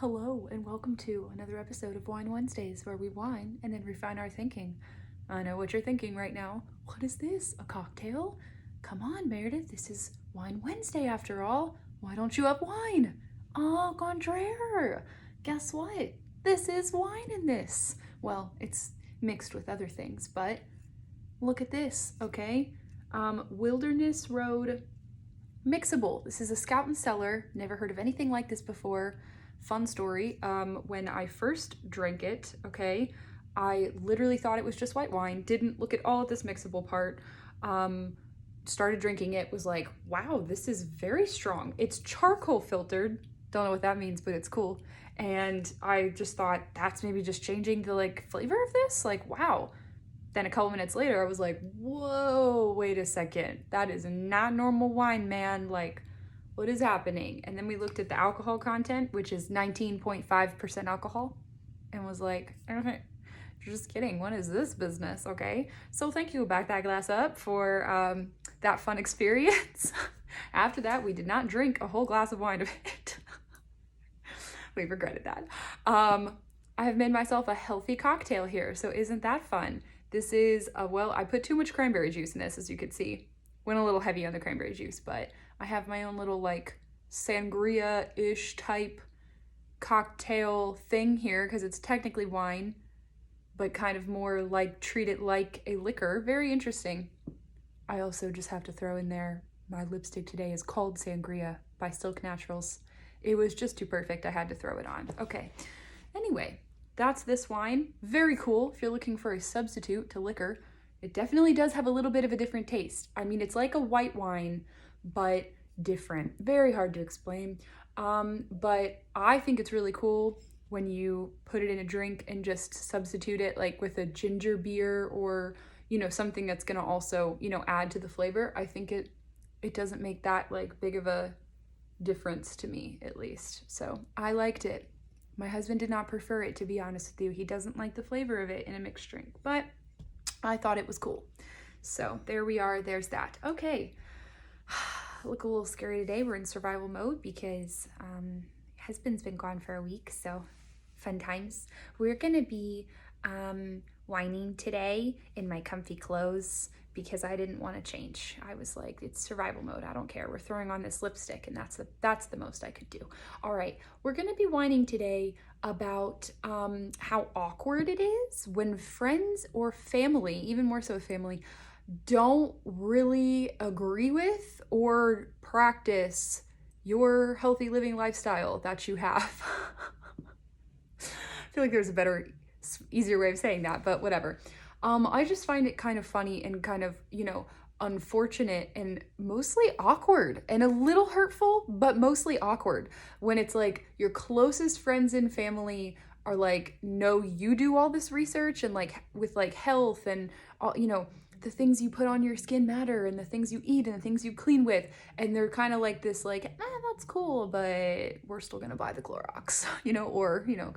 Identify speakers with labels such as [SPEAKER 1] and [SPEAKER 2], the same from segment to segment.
[SPEAKER 1] Hello, and welcome to another episode of Wine Wednesdays, where we wine and then refine our thinking. I know what you're thinking right now. What is this? A cocktail? Come on, Meredith, this is Wine Wednesday after all. Why don't you have wine? Au contraire. Guess what? This is wine in this. Well, it's mixed with other things, but look at this, okay? Wilderness Road Mixable. This is a Scout and Cellar. Never heard of anything like this before. Fun story, when I first drank it, okay, I literally thought it was just white wine, didn't look at all at this mixable part, started drinking it, was like, wow, this is very strong. It's charcoal filtered, don't know what that means, but it's cool. And I just thought, that's maybe just changing the like flavor of this, like, wow. Then a couple minutes later, I was like, whoa, wait a second, that is not normal wine, man, like, what is happening? And then we looked at the alcohol content, which is 19.5% alcohol, and was like, just kidding, what is this business? Okay, so thank you, Back That Glass Up, for that fun experience. After that, we did not drink a whole glass of wine of it. We regretted that. I have made myself a healthy cocktail here, so isn't that fun? This is, well, I put too much cranberry juice in this, as you could see. Went a little heavy on the cranberry juice, but I have my own little like sangria-ish type cocktail thing here because it's technically wine, but kind of more like treat it like a liquor. Very interesting. I also just have to throw in there, my lipstick today is called Sangria by Silk Naturals. It was just too perfect, I had to throw it on. Okay, anyway, that's this wine. Very cool if you're looking for a substitute to liquor. It definitely does have a little bit of a different taste. I mean, it's like a white wine, but different. Very hard to explain. But I think it's really cool when you put it in a drink and just substitute it like with a ginger beer or, you know, something that's gonna also, you know, add to the flavor. I think it doesn't make that like big of a difference to me, at least. So I liked it. My husband did not prefer it, to be honest with you. He doesn't like the flavor of it in a mixed drink, but I thought it was cool. So there we are, there's that. Okay, look a little scary today. We're in survival mode because husband's been gone for a week, so fun times. We're gonna be whining today in my comfy clothes because I didn't want to change. I was like, it's survival mode, I don't care. We're throwing on this lipstick and that's the most I could do. All right, we're gonna be whining today about how awkward it is when friends or family, even more so family, don't really agree with or practice your healthy living lifestyle that you have. I feel like there's a better, easier way of saying that, but whatever. I just find it kind of funny and kind of, you know, unfortunate and mostly awkward and a little hurtful, but mostly awkward when it's like your closest friends and family are like, no, you do all this research and like with like health and all, you know, the things you put on your skin matter and the things you eat and the things you clean with, and they're kind of like this like, that's cool, but we're still gonna buy the Clorox, you know, or, you know,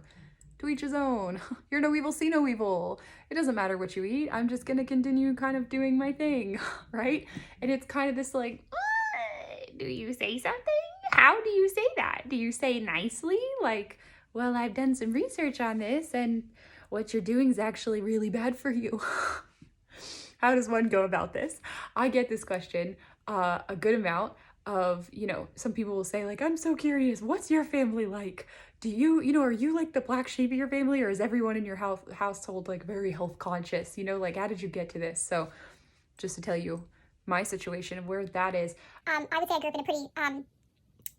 [SPEAKER 1] to each his own. You're no evil, see no evil. It doesn't matter what you eat. I'm just gonna continue kind of doing my thing, right? And it's kind of this like, do you say something? How do you say that? Do you say nicely? Like, well, I've done some research on this and what you're doing is actually really bad for you. How does one go about this? I get this question a good amount of, you know, some people will say like, I'm so curious, what's your family like? Do you, you know, are you like the black sheep of your family, or is everyone in your household like very health conscious? You know, like, how did you get to this? So just to tell you my situation of where that is.
[SPEAKER 2] I would say I grew up in a pretty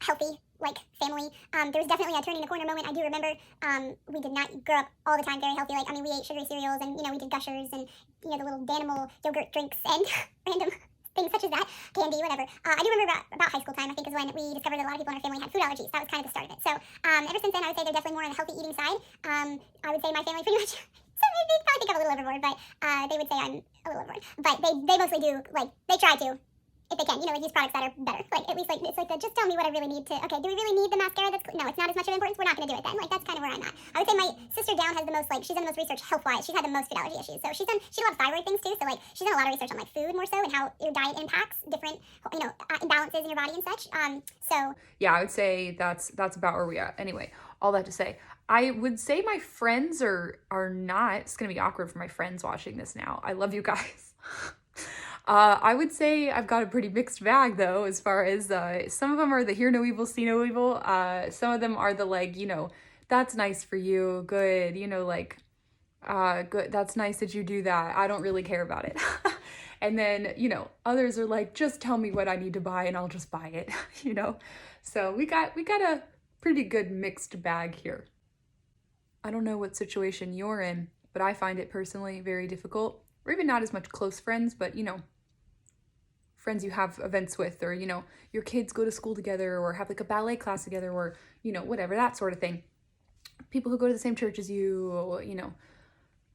[SPEAKER 2] healthy like family. There was definitely a turning the corner moment. I do remember we did not grow up all the time very healthy. Like, I mean, we ate sugary cereals and, you know, we did Gushers and, you know, the little Danimal yogurt drinks and random things such as that, candy, whatever. I do remember about high school time, I think, is when we discovered that a lot of people in our family had food allergies. That was kind of the start of it. So ever since then, I would say they're definitely more on the healthy eating side. I would say my family pretty much, so they probably think I'm a little overboard, but they would say I'm a little overboard. But they mostly do, like, they try to, if they can, you know, like use products that are better. Like, at least, like, it's like the, just tell me what I really need to, okay, do we really need the mascara? No, it's not as much of an importance. We're not going to do it then. Like, that's kind of where I'm at. I would say my sister down has the most, like, she's done the most research health-wise. She's had the most food allergy issues. So she does a lot of thyroid things too. So, like, she's done a lot of research on, like, food more so and how your diet impacts different, imbalances in your body and such. So.
[SPEAKER 1] Yeah, I would say that's about where we are. Anyway, all that to say, I would say my friends are not, it's gonna be awkward for my friends watching this now. I love you guys. I would say I've got a pretty mixed bag though, as far as some of them are the hear no evil, see no evil. Some of them are the like, that's nice for you, good, like good, that's nice that you do that. I don't really care about it. And then, others are like, just tell me what I need to buy and I'll just buy it, So we got a pretty good mixed bag here. I don't know what situation you're in, but I find it personally very difficult, or even not as much close friends, but friends you have events with, or your kids go to school together or have like a ballet class together, or whatever, that sort of thing. People who go to the same church as you,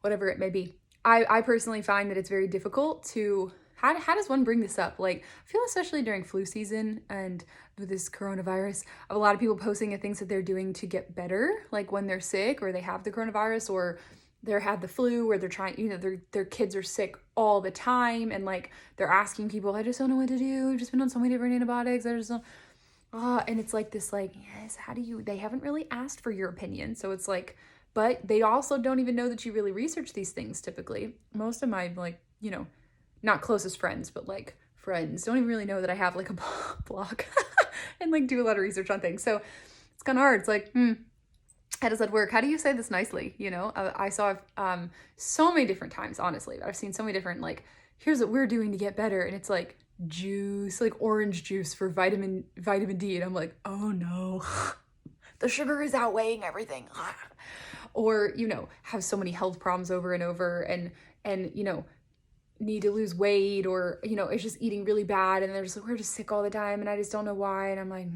[SPEAKER 1] whatever it may be. I personally find that it's very difficult to, how does one bring this up? Like, I feel especially during flu season and with this coronavirus, a lot of people posting the things that they're doing to get better, like when they're sick or they have the coronavirus or they had the flu, or they're trying, their kids are sick all the time, and like they're asking people, I just don't know what to do. I've just been on so many different antibiotics. I just don't, and it's like this, like, yes, they haven't really asked for your opinion. So it's like, but they also don't even know that you really research these things typically. Most of my, like, not closest friends, but like friends don't even really know that I have like a blog and like do a lot of research on things. So it's kind of hard. It's like, how does that work? How do you say this nicely? I saw so many different times, honestly. I've seen so many different, like, here's what we're doing to get better. And it's like juice, like orange juice for vitamin D. And I'm like, oh no, the sugar is outweighing everything. Or, have so many health problems over and over, and need to lose weight, or, it's just eating really bad. And they're just like, we're just sick all the time. And I just don't know why. And I'm like,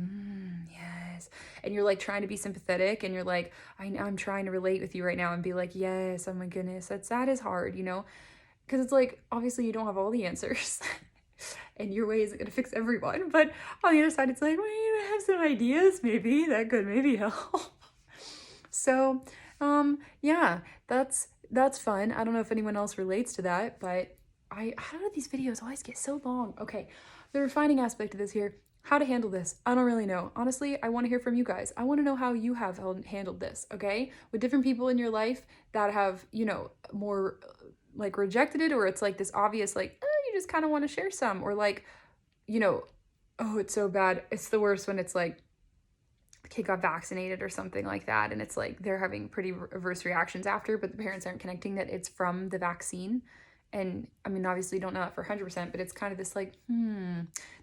[SPEAKER 1] yes. And you're like trying to be sympathetic, and you're like, I'm trying to relate with you right now and be like, yes, oh my goodness, that is hard, because it's like, obviously you don't have all the answers and your way isn't going to fix everyone. But on the other side, it's like, well, you have some ideas, maybe that could maybe help. So, yeah, that's fun. I don't know if anyone else relates to that, but how do these videos always get so long? Okay, the refining aspect of this here, how to handle this, I don't really know. Honestly, I want to hear from you guys. I want to know how you have handled this, okay? With different people in your life that have, more like rejected it, or it's like this obvious, like, you just kind of want to share some, or like, oh, it's so bad. It's the worst when it's like the kid got vaccinated or something like that, and it's like they're having pretty adverse reactions after, but the parents aren't connecting that it's from the vaccine. And I mean, obviously you don't know that for 100%, but it's kind of this like,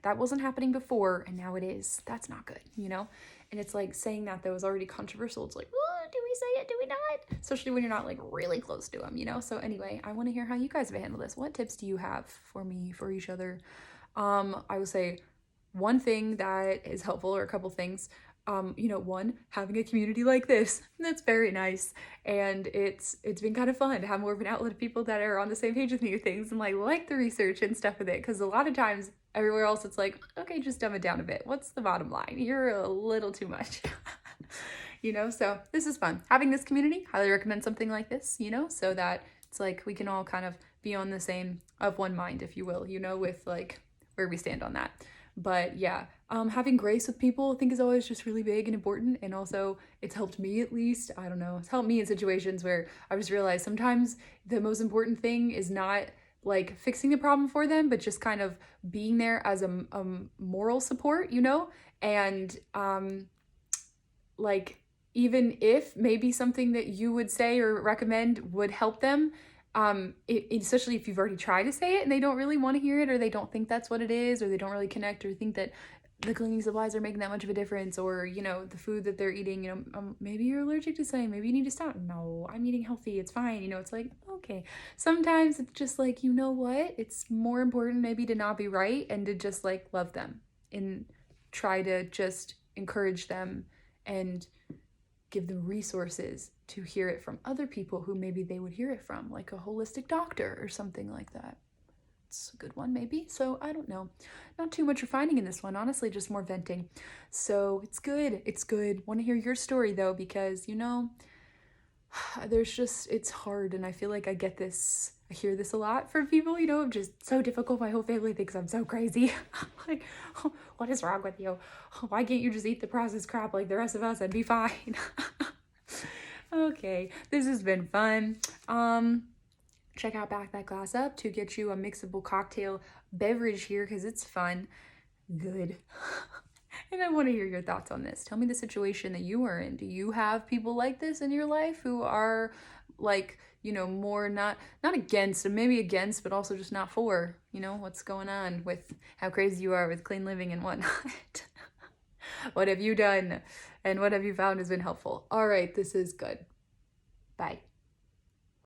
[SPEAKER 1] that wasn't happening before and now it is. That's not good, And it's like saying that was already controversial. It's like, oh, do we say it? Do we not? Especially when you're not like really close to them, So anyway, I want to hear how you guys have handled this. What tips do you have for me, for each other? I would say one thing that is helpful, or a couple things, one, having a community like this, that's very nice. And it's been kind of fun to have more of an outlet of people that are on the same page with me with things, and like the research and stuff with it. Because a lot of times everywhere else, it's like, okay, just dumb it down a bit. What's the bottom line? You're a little too much, so this is fun. Having this community, highly recommend something like this, so that it's like we can all kind of be on the same, of one mind, if you will, with like where we stand on that. But yeah, having grace with people, I think, is always just really big and important. And also, it's helped me, at least. I don't know. It's helped me in situations where I just realized sometimes the most important thing is not like fixing the problem for them, but just kind of being there as a moral support, And like, even if maybe something that you would say or recommend would help them, especially if you've already tried to say it and they don't really want to hear it, or they don't think that's what it is, or they don't really connect, or think that the cleaning supplies are making that much of a difference, or the food that they're eating, maybe you're allergic to something, maybe you need to stop. No, I'm eating healthy, it's fine. It's like, okay, sometimes it's just like, what, it's more important maybe to not be right and to just like love them and try to just encourage them and give them resources to hear it from other people who maybe they would hear it from, like a holistic doctor or something like that. It's a good one, maybe. So I don't know. Not too much refining in this one, honestly, just more venting. So it's good. It's good. Want to hear your story though, because there's just, it's hard, and I feel like I get this I hear this a lot from people, you know, I'm just so difficult. My whole family thinks I'm so crazy. Like, oh, what is wrong with you? Why can't you just eat the processed crap like the rest of us and be fine? Okay, this has been fun. Check out Back That Glass Up to get you a mixable cocktail beverage here because it's fun. Good. And I want to hear your thoughts on this. Tell me the situation that you are in. Do you have people like this in your life who are like, you know, more not against, or maybe against, but also just not for, you know, what's going on with how crazy you are with clean living and whatnot? What have you done? And what have you found has been helpful? All right, this is good. Bye.